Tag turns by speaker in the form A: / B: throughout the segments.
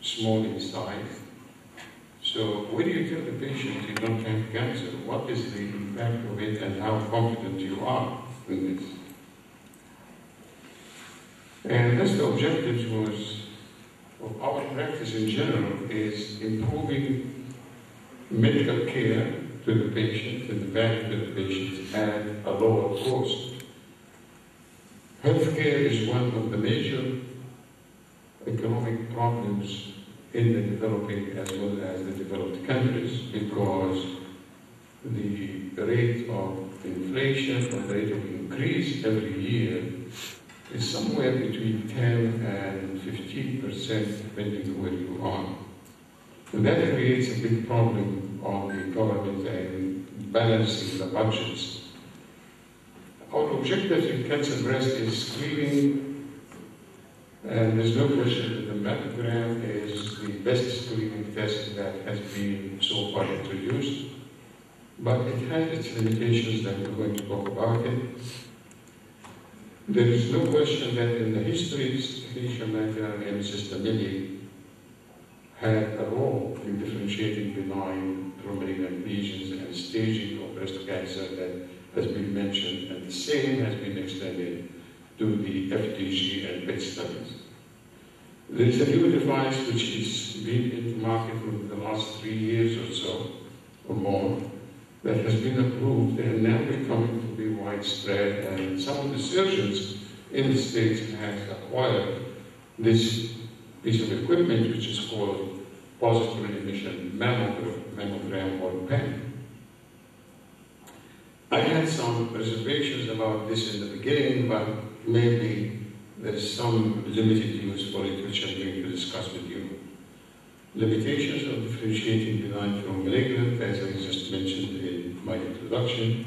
A: small in size. So when you tell the patient you don't have cancer, what is the impact of it and how confident you are in this? And that's the objectives of our practice in general, is improving medical care to the patient and the value to the patient at a lower cost. Healthcare is one of the major economic problems in the developing as well as the developed countries, because the rate of inflation or the rate of increase every year is somewhere between 10 and 15%, depending on where you are. And that creates a big problem on the government and balancing the budgets. Our objective in cancer breast is screening, and there's no question that the mammogram is the best screening test that has been so far introduced, but it has its limitations that we're going to talk about it. There is no question that in the history, Sclerotia mammogram and cystamilia had a role in differentiating benign from malignant lesions and staging of breast cancer that has been mentioned, and the same has been extended to the FDG and PET studies. There is a new device which has been in the market for the last 3 years or so, or more, that has been approved and now becoming to be widespread, and some of the surgeons in the States have acquired this piece of equipment which is called positive emission mammogram or PEM. I had some reservations about this in the beginning, but maybe there's some limited use for it, which I'm going to discuss with you. Limitations of differentiating benign from malignant, as I just mentioned in my introduction,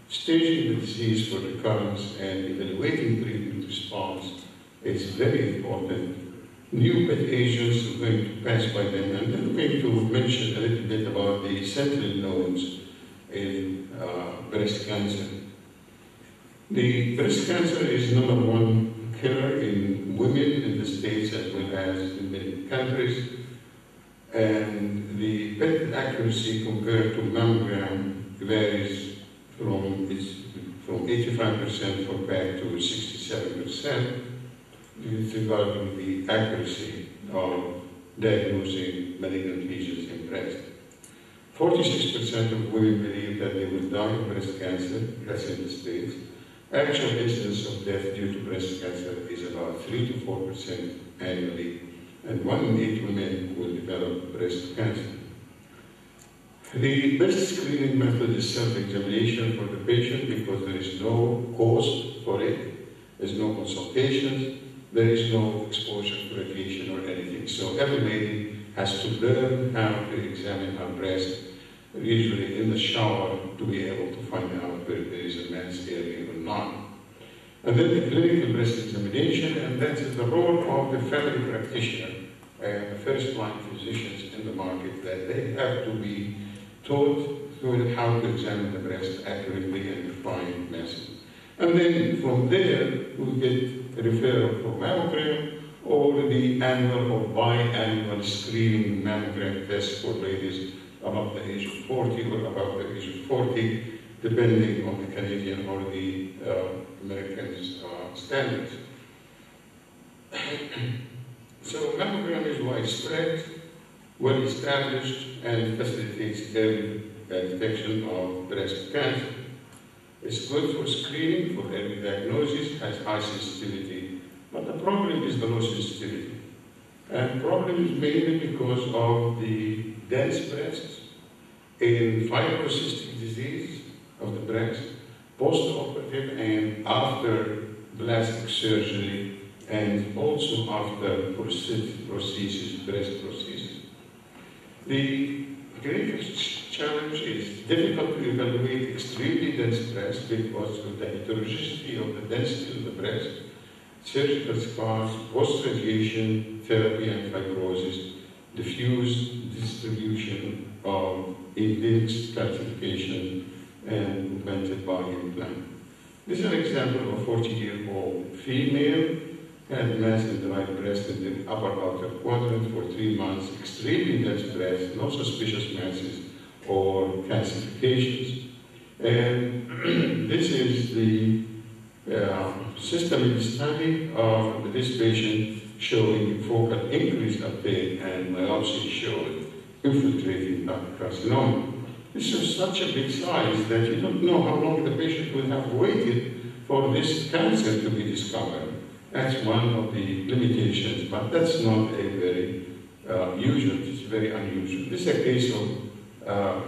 A: staging the disease for recurrence and evaluating treatment response is very important. New PET agents are going to pass by them, and then I'm going to mention a little bit about the sentinel nodes in breast cancer. The breast cancer is #1 killer in women in the States as well as in many countries, and the PET accuracy compared to mammogram varies from 85% for PET to 67% regarding the accuracy of diagnosing malignant lesions in breast. 46% of women believe that they will die of breast cancer, that's in the States. Actual incidence of death due to breast cancer is about 3 to 4% annually, and 1 in 8 women will develop breast cancer. The best screening method is self-examination for the patient because there is no cost for it, there's no consultation, there is no exposure to radiation or anything. So every lady has to learn how to examine her breast, usually in the shower, to be able to find out whether there is a mass area or not. And then the clinical breast examination, and that is the role of the family practitioner and the first-line physicians in the market, that they have to be taught how to examine the breast accurately and define masses. And then from there, we get a referral for mammogram or the annual or biannual screening mammogram test for ladies above the age of 40 or above the age of 40, depending on the Canadian or the American standards. So mammogram is widespread, well established, and facilitates early detection of breast cancer. It's good for screening, for early diagnosis, has high sensitivity, but the problem is the low sensitivity. And the problem is mainly because of the dense breasts in fibrocystic disease of the breast, post-operative and after plastic surgery, and also after prosthesis, breast prosthesis. The clinical challenge is difficult to evaluate extremely dense breasts because of the heterogeneity of the density of the breast, surgical scars, post-radiation therapy and fibrosis, diffuse distribution of indexed calcification, and augmented body implant. This is an example of a 40-year-old female had mass in the right breast in the upper outer quadrant for 3 months, extremely dense breast, no suspicious masses or calcifications. And this is the systematic study of this patient showing focal increased uptake and biopsy showed infiltrating duct carcinoma. This is such a big size that you don't know how long the patient will have waited for this cancer to be discovered. That's one of the limitations, but that's not a very usual, it's very unusual. This is a case of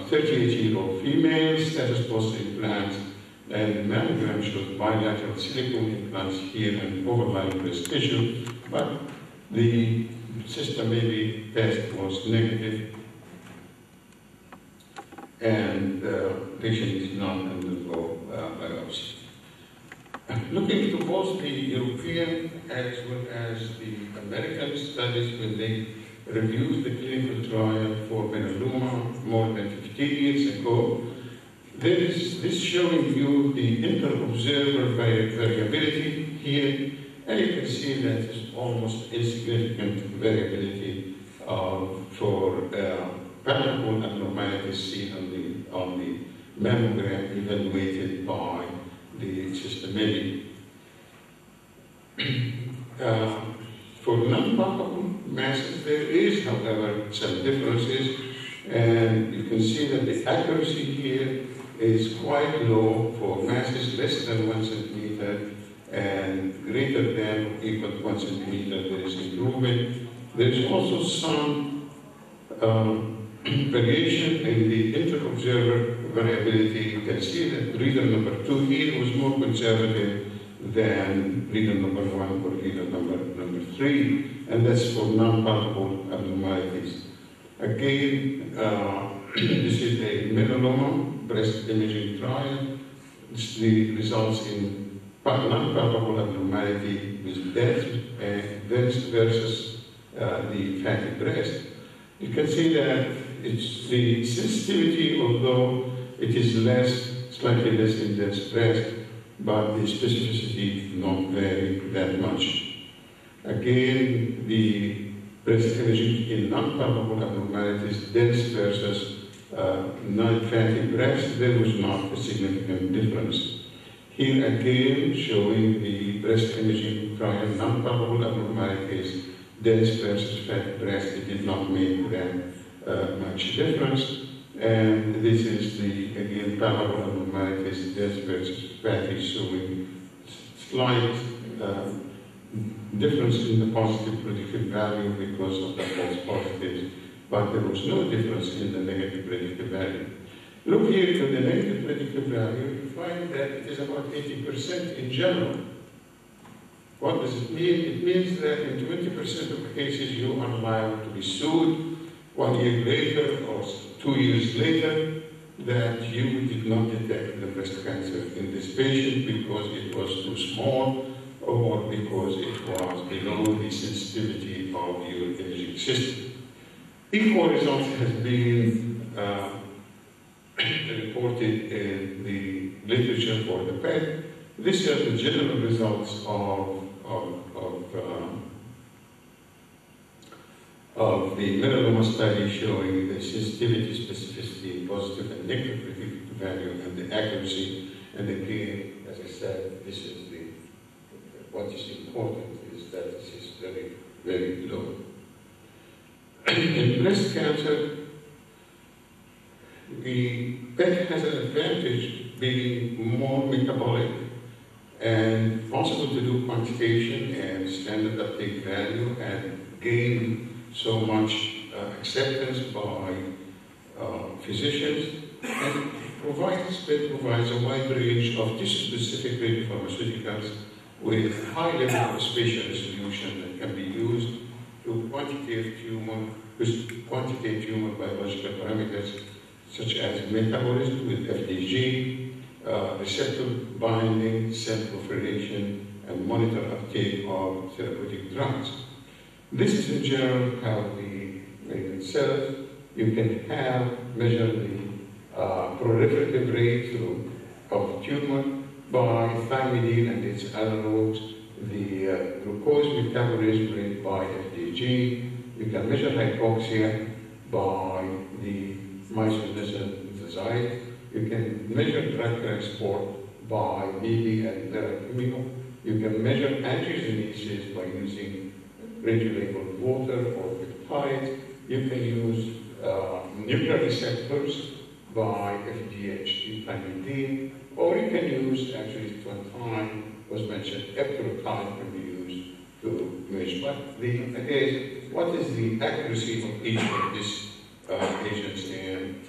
A: 38-year-old female, status post implants, and the mammogram shows bilateral silicone implants here and overlying breast tissue, but the systematic test was negative, and the patient did not undergo biopsy. Looking to both the European as well as the American studies when they reviewed the clinical trial for melanoma more than 15 years ago, there is this showing you the inter-observer variability here, and you can see that there's almost insignificant variability for palpable abnormalities seen on the mammogram evaluated by the systematic. For non-palpable masses, there is, however, some differences, and you can see that the accuracy here is quite low for masses less than 1 centimeter and greater than or equal to 1 centimeter. There is improvement. There is also some variation in the inter-observer variability. You can see that reader number 2 here was more conservative than reader number 1 or reader number 3, and that's for non-palpable abnormalities. Again, this is a melanoma breast imaging trial. The results in non-palpable abnormality with dense versus the fatty breast. You can see that it's the sensitivity, although it is slightly less in dense breast, but the specificity not vary that much. Again, the breast imaging in non-palpable abnormalities, dense versus non-fatty breast, there was not a significant difference. Here again, showing the breast imaging trial, non-palpable abnormalities, dense versus fatty breast, it did not make that much difference. And this is the, again, palpable abnormalities, dense versus fatty, showing slight difference in the positive predictive value because of the false positives, but there was no difference in the negative predictive value. Look here to the negative predictive value, you find that it is about 80% in general. What does it mean? It means that in 20% of cases you are liable to be sued 1 year later or 2 years later that you did not detect the breast cancer in this patient because it was too small or because it was below the sensitivity of your imaging system. Equal results has been reported in the literature for the PET. These are the general results of the melanoma study showing the sensitivity, specificity, positive and negative predictive value, and the accuracy. And again, as I said, this is what is important is that this is very, very low. In breast cancer, the PET has an advantage being more metabolic and possible to do quantitation and standard uptake value and gain so much acceptance by physicians, and PET provides a wide range of tissue-specific radiopharmaceuticals with high level of spatial resolution that can be used to quantitate human biological parameters such as metabolism with FDG, receptor binding, cell proliferation, and monitor uptake of therapeutic drugs. This is in general how the malignant cells, you can measure the proliferative rate of tumor by thymidine and its analogs the glucose metabolism rate by FDG. You can measure hypoxia by the myosinusite. You can measure drug transport by BB and Verapamil. You can measure angiogenesis by using radiolabeled water or peptide. You can use nuclear receptors by FDH, thymidine, or you can use, actually, at one time was mentioned, eptirotype can be used to measure. But what is the accuracy of each of these agents in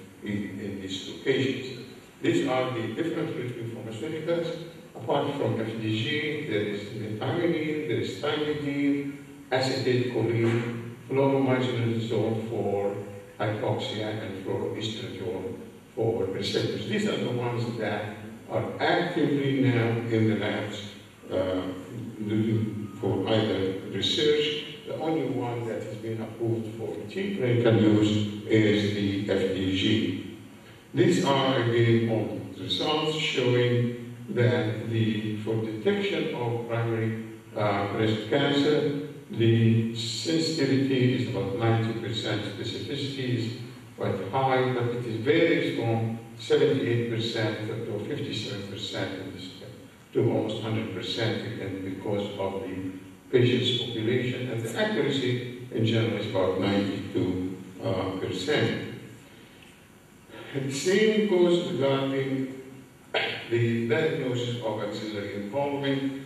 A: these locations? These are the different radiopharmaceuticals. Apart from FDG, there is methionine, there is thymidine, acetylcholine, fluorometronidazole for hypoxia, and fluoroestradiol for receptors. These are the ones that are actively now in the labs looking for either research. The only one that has been approved for clinical use is the FDG. These are again all results showing that for detection of primary breast cancer, the sensitivity is about 90%, specificity is quite high, but it is varies from 78% to 57% to almost 100%, again, because of the patient's population, and the accuracy in general is about 92%. And the same goes regarding the diagnosis of axillary involvement,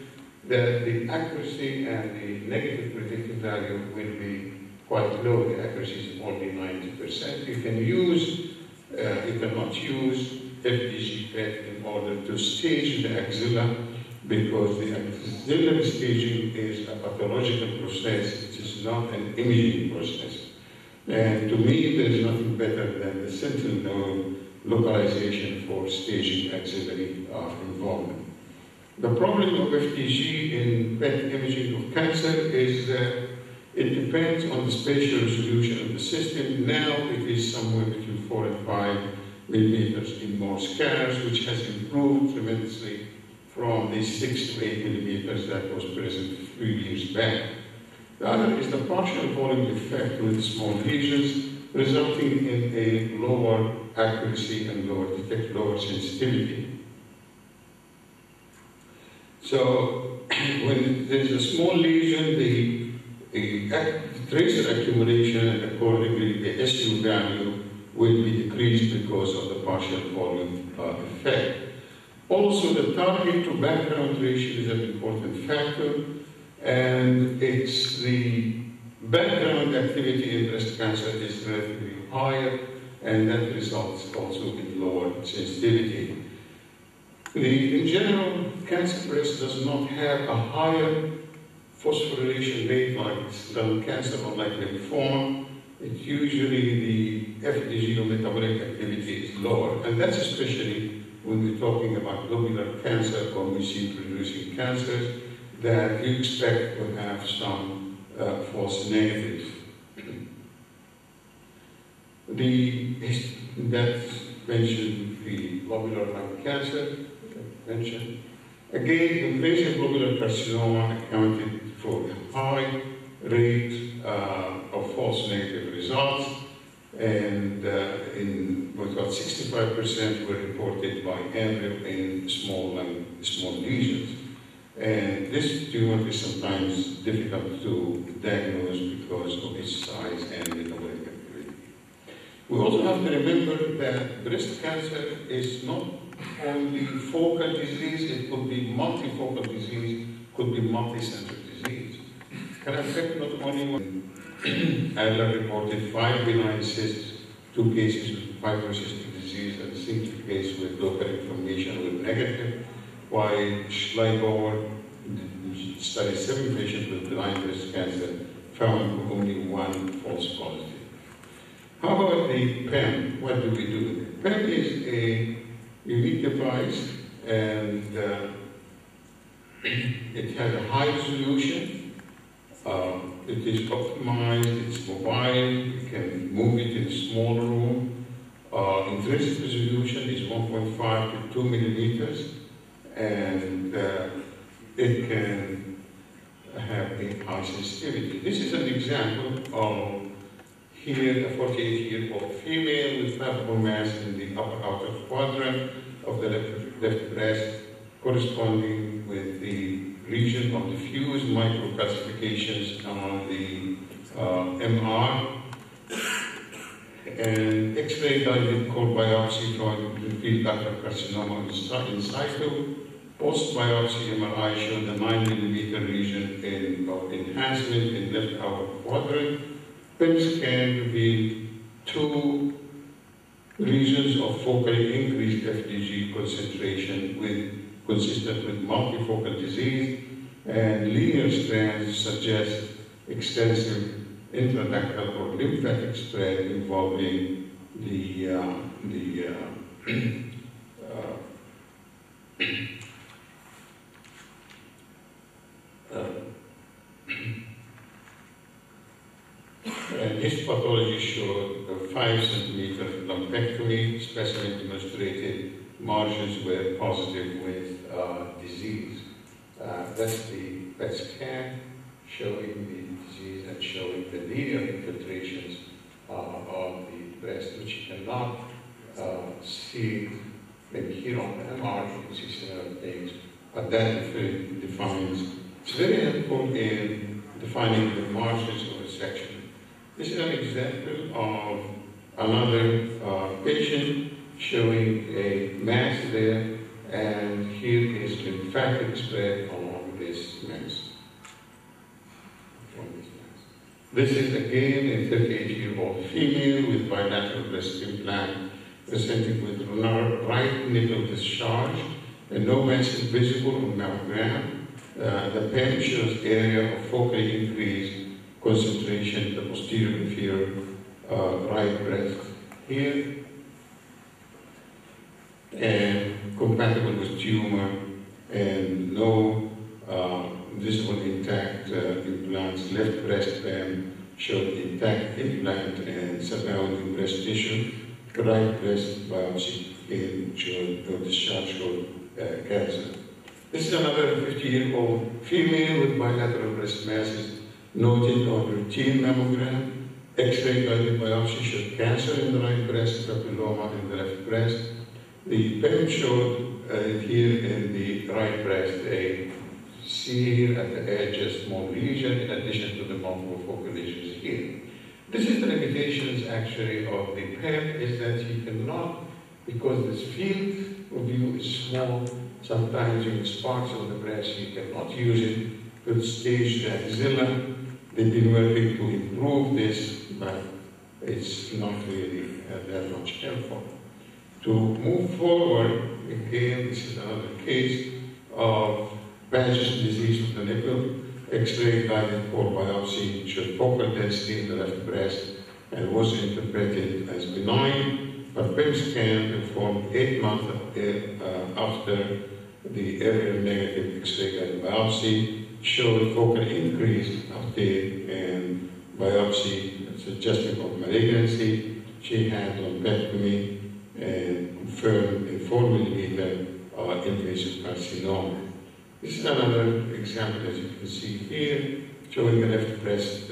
A: that the accuracy and the negative predictive value will be quite low. The accuracy is only 90%. You cannot use FDG PET in order to stage the axilla, because the axillary staging is a pathological process. It is not an imaging process. And to me, there is nothing better than the sentinel node localization for staging axillary involvement. The problem of FDG in PET imaging of cancer is that it depends on the spatial resolution of the system. Now it is somewhere between 4 and 5 millimeters in more scans, which has improved tremendously from the 6 to 8 millimeters that was present a few years back. The other is the partial volume effect with small lesions, resulting in a lower accuracy and lower sensitivity. So when there is a small lesion, the tracer accumulation and accordingly the SU value will be decreased because of the partial volume effect. Also, the target to background ratio is an important factor, and it's the background activity in breast cancer is relatively higher, and that results also in lower sensitivity. In general, cancer breast does not have a higher phosphorylation rate like lung cancer or like lymphoma. It's usually the FDG or metabolic activity is lower, and that's especially when we're talking about lobular cancer or mucin-producing cancers that you expect to have some false negatives. That mentioned the lobular lung cancer. Mentioned. Again, invasive lobular carcinoma accounted for a high rate of false negative results, and about 65% were reported by embryo in small lesions. And this tumor is sometimes difficult to diagnose because of its size and metabolic activity. We also have to remember that breast cancer is not only focal disease, it could be multifocal disease, could be multi-center disease. Can affect not only one. Adler reported 5 benign cysts, 2 cases with fibrocystic disease, and a single case with local inflammation with negative, while Schleibauer studied 7 patients with benign breast cancer, found only 1 false positive. How about the PEM? What do we do? PEM is a unique device, and it has a high resolution. It is optimized, it's mobile, you can move it in a small room. Intrinsic resolution is 1.5 to 2 millimeters, and it can example of here a 48-year-old female with palpable mass in the upper outer quadrant of the left breast, corresponding with the region of diffuse microcalcifications on the MR, and X-ray guided core biopsy showing ductal carcinoma in situ. Post-biopsy MRI showed a 9 mm region of enhancement in left outer quadrant. PET scan revealed 2 regions of focally increased FDG concentration consistent with multifocal disease, and linear strands suggest extensive intraductal or lymphatic spread involving the and histopathology showed a 5 cm lumpectomy. Specimen demonstrated margins were positive with disease. That's the PET scan showing the disease and showing the linear infiltrations of the breast, which you cannot see. Maybe here on the MR you can see similar things, but that defines. It's very helpful in defining the margins of a section. This is an example of another patient showing a mass there, and here is lymphatic spread along this mass. This is again a 38-year-old female with bilateral breast implant presenting with right nipple discharge and no mass visible on mammogram. The pen shows area of focally increased concentration in the posterior inferior right breast here, and compatible with tumor, and no visible intact implants. Left breast pen showed intact implant and surrounding breast tissue. Right breast biopsy showed discharge showed cancer. This is another 50-year-old female with bilateral breast masses noted on routine mammogram. X-ray guided biopsy showed cancer in the right breast, papilloma in the left breast. The pen showed here in the right breast a here at the edge a small lesion in addition to the multiple focal lesions here. This is the limitations actually of the pen, is that you cannot, because this field of view is small, sometimes in spots of the breast you cannot use it to stage the axilla. They've been working to improve this, but it's not really that much helpful. To move forward, again, this is another case of Badger's disease of the nipple. X-ray guided core biopsy showed focal density in the left breast and was interpreted as benign, but PET scan performed 8 months after the area negative X-ray guided biopsy showed focal increased uptake and biopsy suggestive of malignancy. She had lumpectomy and confirmed a 4 mm invasive carcinoma. This is another example, as you can see here, showing the left breast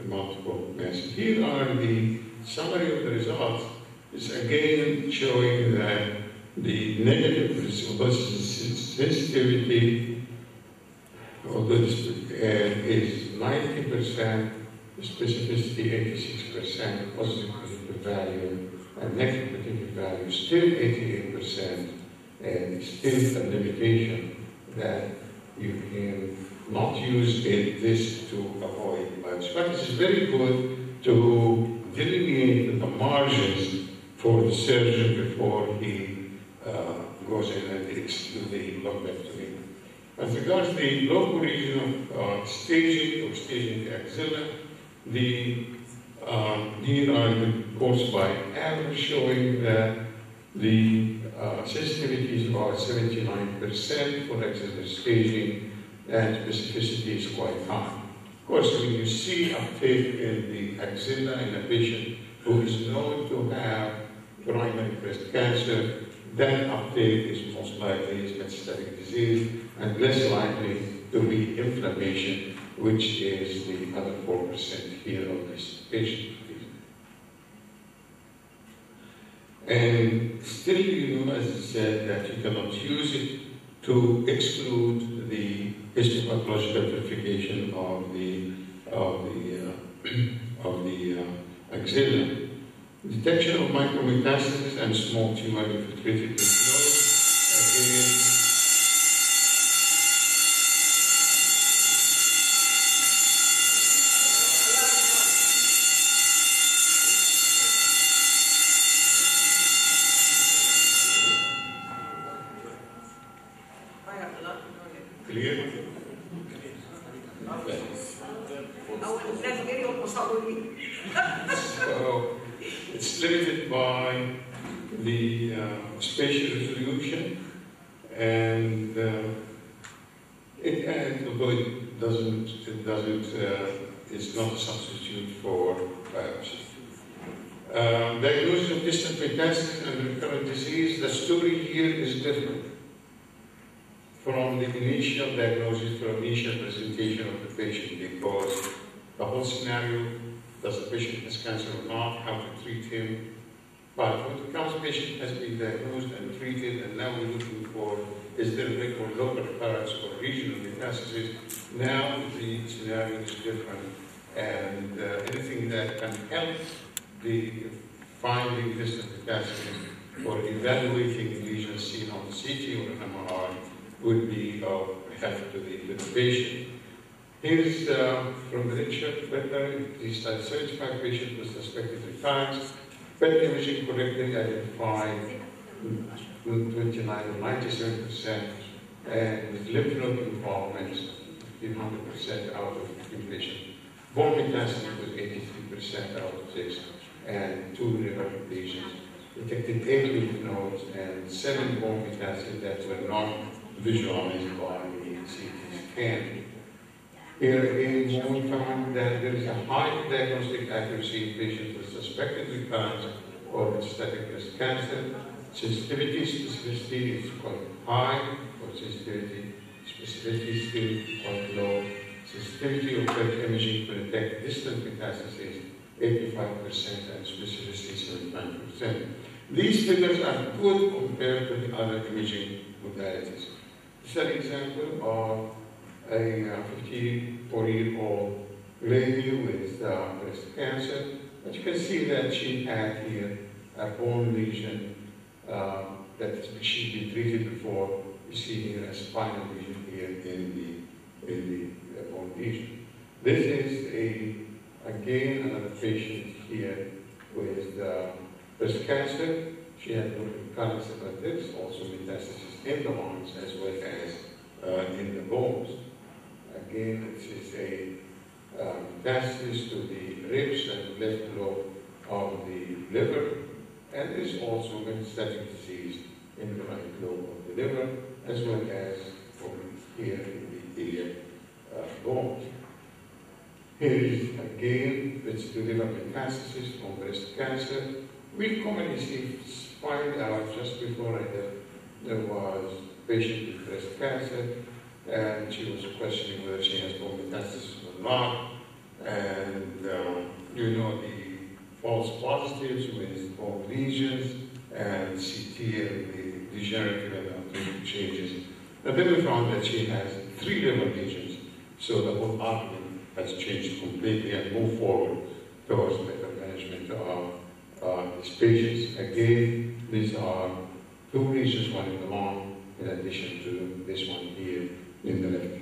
A: multiple masses. Here are the summary of the results. It's again showing that the negative sensitivity, although this is 90%, specificity 86%, positive predictive value, and negative predictive value still 88%, and still a limitation that you can not use this to avoid biopsy. But it's very good to delineate the margins for the surgeon before he goes in and takes the lumpectomy. As regards the local region of staging the axilla, here are the reports by average showing that the sensitivity is about 79% for axillary staging, and specificity is quite high. Of course, when you see uptake in the axilla in a patient who is known to have primary breast cancer, that uptake is most likely metastatic disease and less likely to be inflammation which is the other 4% here of this patient. And still, you know, as I said, that you cannot use it to exclude the histopathological verification of the axilla. Detection of micrometastasis and small tumor infiltrated lymph nodes. Again, clear? So it's limited by the spatial resolution, and although it's not a substitute for biopsy. Diagnosis of distant metastasis and recurrent disease. The story here is different from the initial diagnosis, from initial presentation of the patient, because the whole scenario, does the patient has cancer or not, how to treat him. But when it comes, the patient has been diagnosed and treated, and now we're looking for, is there a local recurrence or regional metastasis? Now the scenario is different, and anything that can help the finding distant metastasis or evaluating lesions seen on the CT or an MRI would be of help to the patient. Here's from the literature, he studied 75 patients with suspected recurrence. PET imaging correctly identified 29 or 97%, and with lymph node involvement, 100% out of 15 patients. Bone metastasis was 83% out of 6, and 2 liver lesions. Detected 8 lymph nodes and 7 bone metastases that were not visualized by the CT scan. Here again, we found that there is a high diagnostic accuracy in patients with suspected recurrence or metastatic breast cancer. Sensitivity, specificity is quite high, or sensitivity, specificity is still quite low. Sensitivity of PET imaging to detect distant metastases, 85%, and specificity, 79%. These figures are good compared to the other imaging modalities. This is an example of a 54-year-old lady with breast cancer. But you can see that she had here a bone lesion that she'd been treated before. You see here a spinal lesion here in the bone lesion. This is again another patient here with breast cancer. She had recurrence, but there is also metastasis in the lungs as well as in the bones. Again, this is a metastasis to the ribs and left lobe of the liver, and there is also metastatic disease in the right lobe of the liver, as well as here in the iliac bones. Here is again, it's the liver metastasis from breast cancer. We commonly find out just before there was a patient with breast cancer, and she was questioning whether she has bone metastasis or not. And you know the false positives with bone lesions and CT and the degenerative and arthritic changes. And then we found that she has 3 liver lesions, so the whole argument has changed completely and moved forward towards better management of these patients. Again, these are 2 lesions, one in the lung, in addition to this one here in the left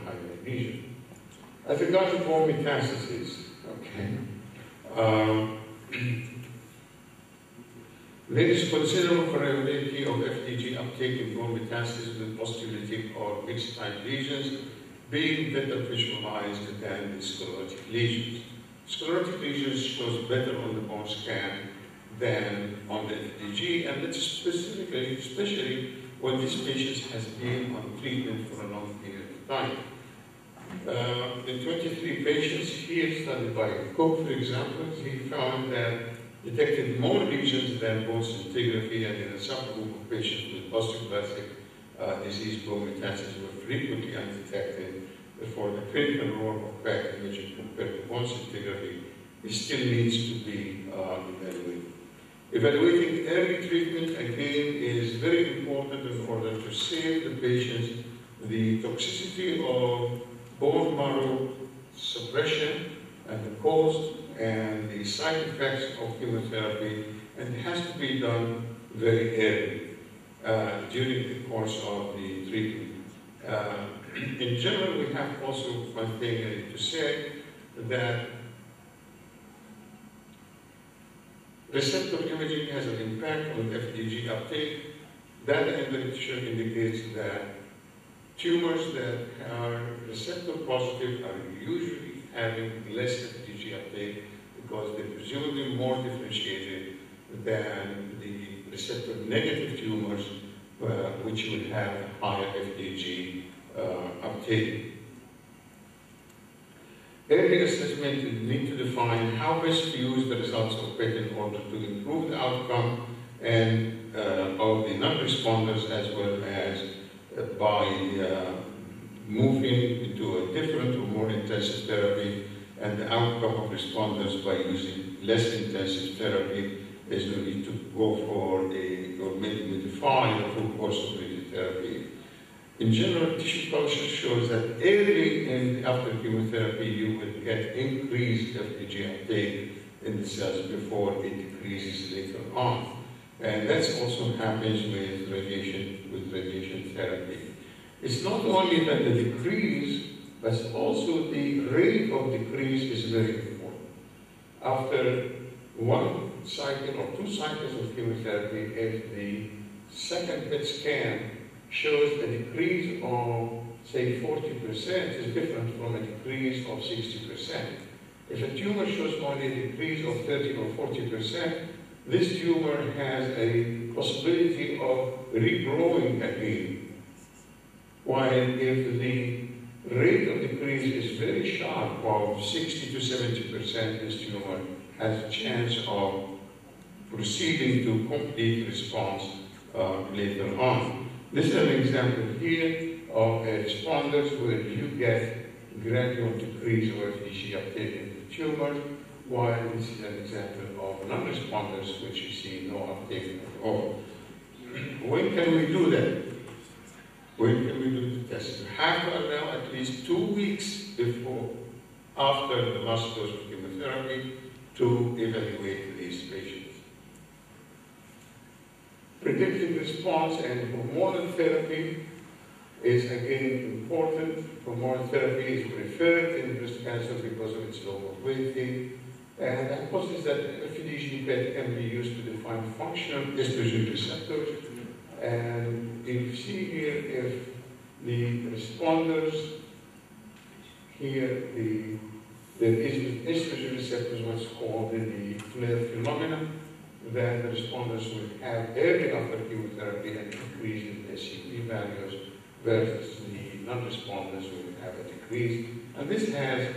A: hyoid region. As regards to bone metastasis, okay, there is considerable variability of FDG uptake in bone metastasis with osteolytic or mixed-type lesions being better visualized than the sclerotic lesions. Sclerotic lesions shows better on the bone scan than on the FDG, and that's especially when this patient has been on treatment for a long period of time. The 23 patients here studied by Cook, for example, he found that detected more lesions than bone scintigraphy, and in a subgroup of patients with osteoblastic disease, bone metastases were frequently undetected, Therefore, the clinical role of PET imaging compared to bone scintigraphy still needs to be evaluated. Evaluating early treatment, again, is very important in order to save the patients the toxicity of bone marrow suppression and the cost and the side effects of chemotherapy, and it has to be done very early during the course of the treatment. In general, we have also one thing to say, that receptor imaging has an impact on FDG uptake. Data in the literature indicates that tumors that are receptor positive are usually having less FDG uptake because they're presumably more differentiated than the receptor negative tumors, which would have higher FDG uptake. Early assessment need to define how best to use the results of PET in order to improve the outcome and of the non-responders, as well as by moving into a different or more intensive therapy, and the outcome of responders by using less intensive therapy, as we need to go for or maybe modify the full course of radiotherapy. In general, tissue culture shows that early after chemotherapy, you will get increased FDG uptake in the cells before it decreases later on. And that also happens with radiation therapy. It's not only that the decrease, but also the rate of decrease is very important. After one cycle or two cycles of chemotherapy, if the second PET scan shows a decrease of, say, 40%, is different from a decrease of 60%. If a tumor shows only a decrease of 30 or 40%, this tumor has a possibility of regrowing again. While if the rate of decrease is very sharp, of 60 to 70%, this tumor has a chance of proceeding to complete response later on. This is an example here of responders where you get gradual decrease of FDG uptake in the tumor, while this is an example of non-responders which you see no uptake at all. When can we do that? When can we do the test? We have to allow at least 2 weeks before, after the last dose of chemotherapy, to evaluate these patients. Predicting response and hormonal therapy is again important. Hormonal therapy is preferred in breast cancer because of its low morbidity. And the hypothesis that FDG PET can be used to define functional estrogen receptors. And you see here if the responders, here there is estrogen receptors, what's called the flare phenomenon, then the responders will have early after chemotherapy an increase in SCP values, versus the non-responders will have a decrease. And this has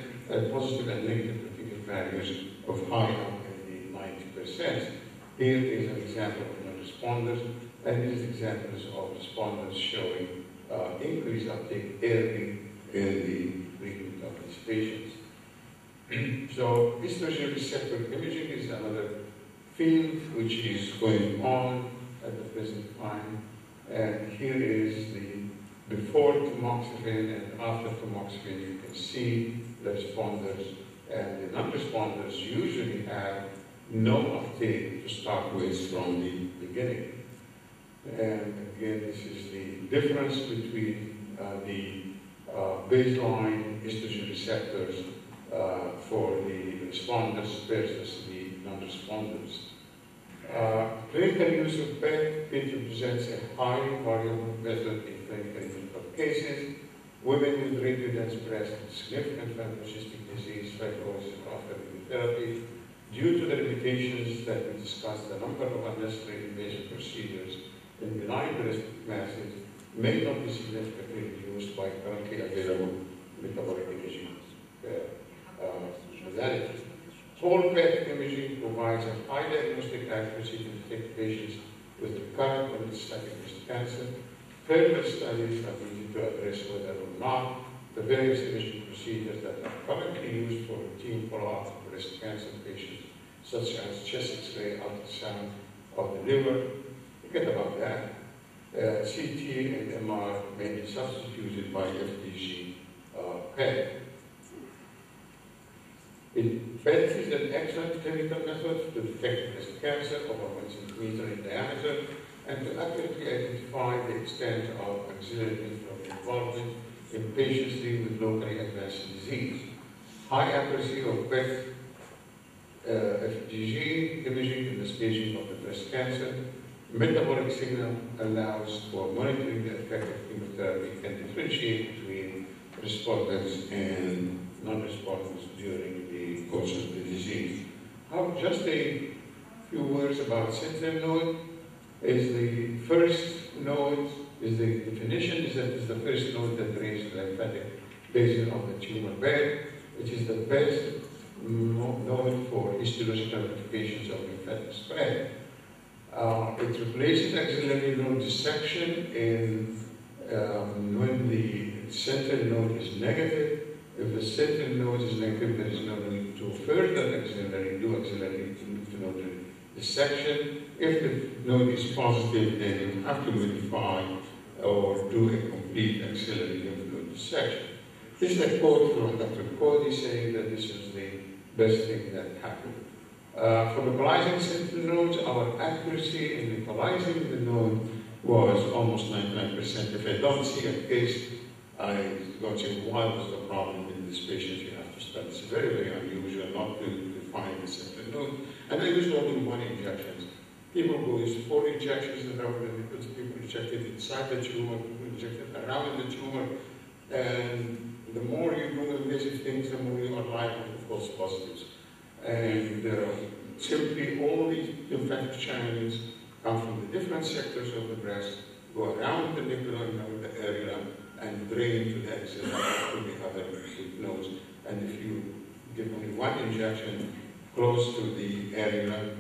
A: positive and negative predictive values of high up in the 90%. Here is an example of non-responders, and these examples of responders showing increased uptake early in the treatment of these patients. So estrogen receptor imaging is another field which is going on at the present time. And here is the before tamoxifen and after tamoxifen. You can see the responders, and the non-responders usually have no uptake to start with from the beginning. And again, this is the difference between the baseline estrogen receptors for the responders versus the non-responders. Clinical use of PET represents a highly variable method in clinical cases. Women with radiodense breast with significant fibrocystic disease, fibrosis after chemotherapy, due to the limitations that we discussed, the number of unnecessary invasive procedures in benign breast masses may not be significantly reduced by currently available metabolic imaging modalities. Whole PET imaging provides a high diagnostic accuracy to detect patients with recurrent or metastatic breast cancer. Further studies are needed to address whether or not the various imaging procedures that are currently used for routine follow-up of breast cancer patients, such as chest X-ray, ultrasound of the liver. Forget about that. CT and MR may be substituted by FDG PET. PET is an excellent clinical method to detect breast cancer over 1 centimeter in diameter and to accurately identify the extent of axillary lymph node involvement in patients living with locally advanced disease. High accuracy of PET FDG imaging in the staging of the breast cancer. Metabolic signal allows for monitoring the effect of chemotherapy and differentiate between responders and non-responders during the course of the disease. Just a few words about sentinel node. Is the first node, is the definition is that it's the first node that drains the lymphatic basin of the tumor bed, which is the best node for histological identifications of lymphatic spread. It replaces axillary node dissection when the sentinel node is negative. If the sentinel node is negative, there is no need to further axillary lymph node dissection. If the node is positive, then you have to modify or do a complete axillary lymph node dissection. This is a quote from Dr. Cody saying that this is the best thing that happened. For localizing sentinel nodes, our accuracy in localizing the node was almost 99%. If I don't see a case, I don't see why was the problem in this patient. You have to study. It's very, very unusual not to find the sentinel node. And I used only 1 injection. People who use 4 injections in the because people injected inside the tumor, people injected around the tumor. And the more you do invasive things, the more you are liable to false positives. And simply all these lymphatic channels come from the different sectors of the breast, go around the nuclear node, the area, and drain to the axilla to the other lymph nodes. And if you give only 1 injection close to the area,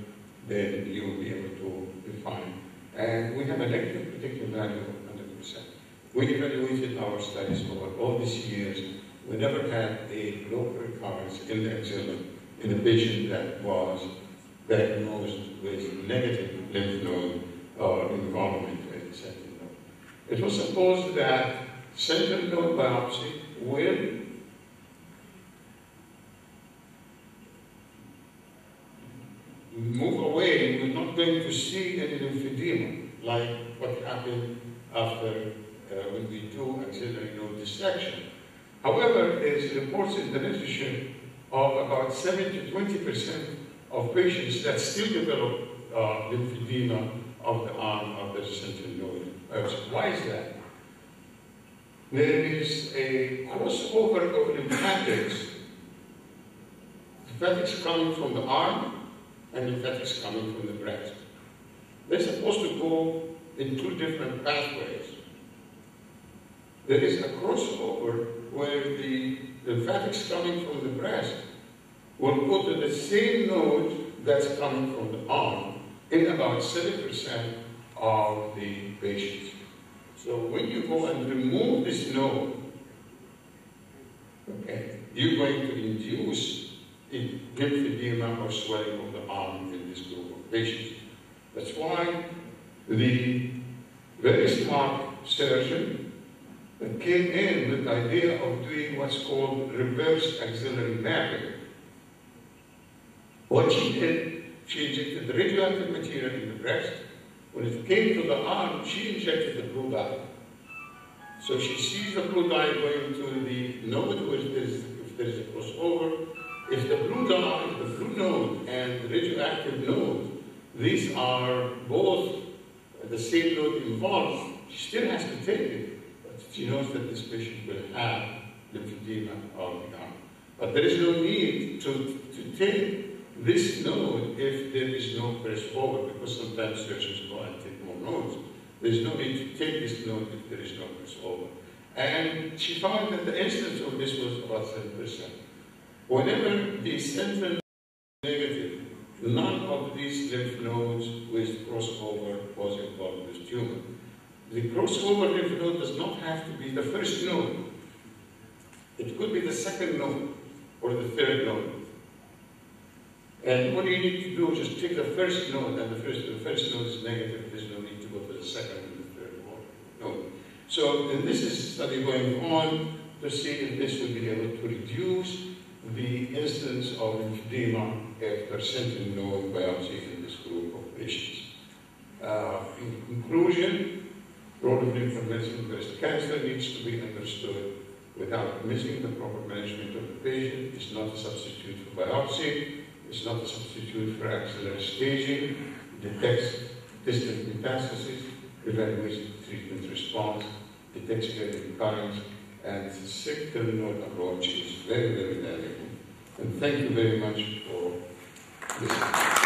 A: then you will be able to define. And we have a negative predictive value of 100%. We evaluated our studies over all these years. We never had a local recurrence in the axilla in a patient that was diagnosed with negative lymph node or involvement in the sentinel node. It was supposed that sentinel node biopsy will move away. We're not going to see any lymphedema like what happened after when we do axillary node dissection. However, there is reports in the literature of about 7 to 20% of patients that still develop lymphedema of the arm of the sentinel node. Why is that? There is a crossover of lymphatics coming from the arm and lymphatics coming from the breast. They're supposed to go in 2 different pathways. There is a crossover where the lymphatics coming from the breast will go to the same node that's coming from the arm in about 7% of the patients. So when you go and remove this node, okay, you're going to induce lymphedema or swelling of the arm in this group of patients. That's why the very smart surgeon that came in with the idea of doing what's called reverse axillary mapping. What she did, she injected the radioactive material in the breast. When it came to the arm, she injected the blue dye. So she sees the blue dye going to the node where if there is a crossover. If the blue dye, the blue node and the radioactive node, these are both the same node involved, she still has to take it. But she knows that this patient will have lymphedema of the arm. But there is no need to take this node if there is no crossover, because sometimes surgeons go and take more nodes. There is no need to take this node if there is no crossover. And she found that the incidence of this was about 7%. Whenever the sentinel is negative, none of these lymph nodes with crossover was involved with tumor. The crossover lymph node does not have to be the first node. It could be the second node or the third node. And what you need to do is just take the first node, and the first node is negative. There's no need to go to the second and the third node. So, and this is a study going on to see if this will be able to reduce the incidence of lymphedema after sentinel node biopsy in this group of patients. In conclusion, role of lymph medicine in breast cancer needs to be understood without missing the proper management of the patient. It's not a substitute for biopsy. It's not a substitute for axillary staging. Detects distant metastasis, evaluates treatment response, detects early recurrence, and the sector node approach is very, very valuable. And thank you very much for listening.